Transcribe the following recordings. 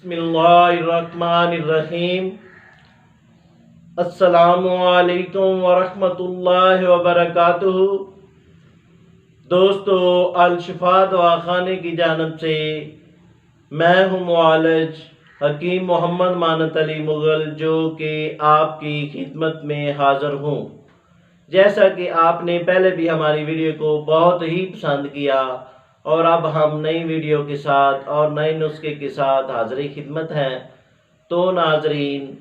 बिस्मिल्लाहिर्रहमानिर्रहीम। अस्सलामुअलैकुम वरहमतुल्लाहि वबरकातुहू। दोस्तों, अल-शिफा दवाखाने की जानिब से मैं हूँ मुआलिज हकीम मोहम्मद मानत अली मुग़ल, जो कि आपकी खिदमत में हाज़िर हूँ। जैसा कि आपने पहले भी हमारी वीडियो को बहुत ही पसंद किया और अब हम नई वीडियो के साथ और नए नुस्खे के साथ हाज़िर खिदमत हैं। तो नाजरीन,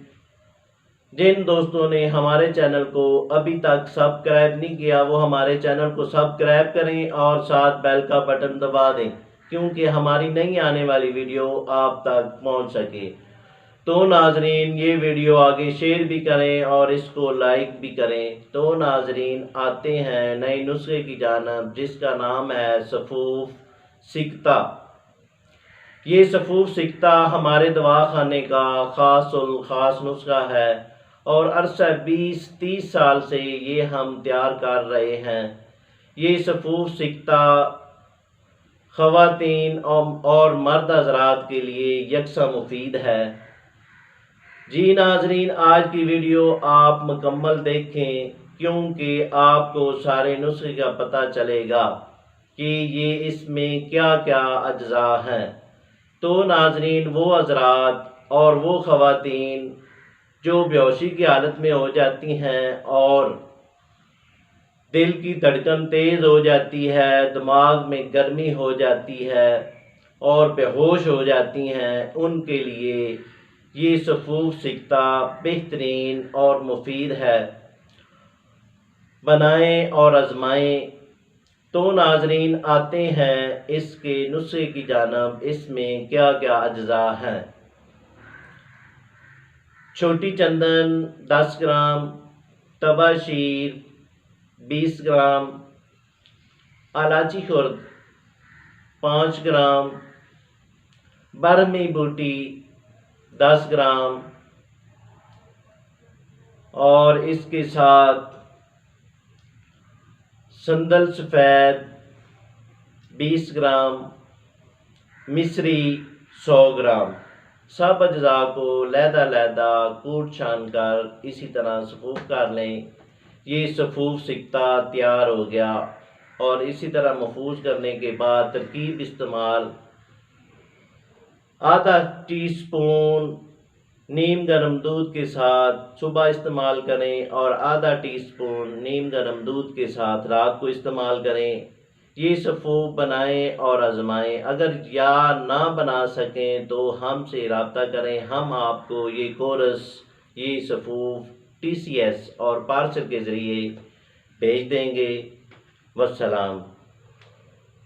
जिन दोस्तों ने हमारे चैनल को अभी तक सब्सक्राइब नहीं किया वो हमारे चैनल को सब्सक्राइब करें और साथ बेल का बटन दबा दें, क्योंकि हमारी नई आने वाली वीडियो आप तक पहुंच सके। तो नाजरीन, ये वीडियो आगे शेयर भी करें और इसको लाइक भी करें। तो नाजरीन, आते हैं नए नुस्खे की जानिब, जिसका नाम है सफूफ सिकता। ये सफूफ सिकता हमारे दवाखाने का खास नुस्खा है और अरसा 20-30 साल से ये हम तैयार कर रहे हैं। ये सफूफ सिकता ख़वातीन और मर्द हज़रात के लिए यकसा मुफीद है। जी नाजरीन, आज की वीडियो आप मुकम्मल देखें, क्योंकि आपको सारे नुस्खे का पता चलेगा कि ये इसमें क्या क्या अज्जा हैं। तो नाजरीन, वो हज़रात और वो ख़वातीन जो बेहोशी की हालत में हो जाती हैं और दिल की धड़कन तेज़ हो जाती है, दिमाग में गर्मी हो जाती है और बेहोश हो जाती हैं, उनके लिए ये सफूफ सिकता बेहतरीन और मुफीद है। बनाएं और आजमाएं। तो नाजरीन, आते हैं इसके नुस्खे की जानिब, इसमें क्या क्या अज्जा हैं। छोटी चंदन 10 ग्राम, तबाशीर 20 ग्राम, इलायची खुर्द 5 ग्राम, बरमी बूटी 10 ग्राम और इसके साथ संदल सफ़ेद 20 ग्राम, मिश्री 100 ग्राम। सब अज्जा को लहदा कूट छान कर इसी तरह सफूफ कर लें। ये सफूफ सिकता तैयार हो गया। और इसी तरह महफूज करने के बाद तरकीब इस्तेमाल: आधा टीस्पून नीम गर्म दूध के साथ सुबह इस्तेमाल करें और आधा टीस्पून नीम गर्म दूध के साथ रात को इस्तेमाल करें। ये सफूफ बनाएं और आजमाएं। अगर या ना बना सकें तो हमसे रब्ता करें, हम आपको ये कोर्स, ये सफूफ TCS और पार्सल के ज़रिए भेज देंगे। वस्सलाम।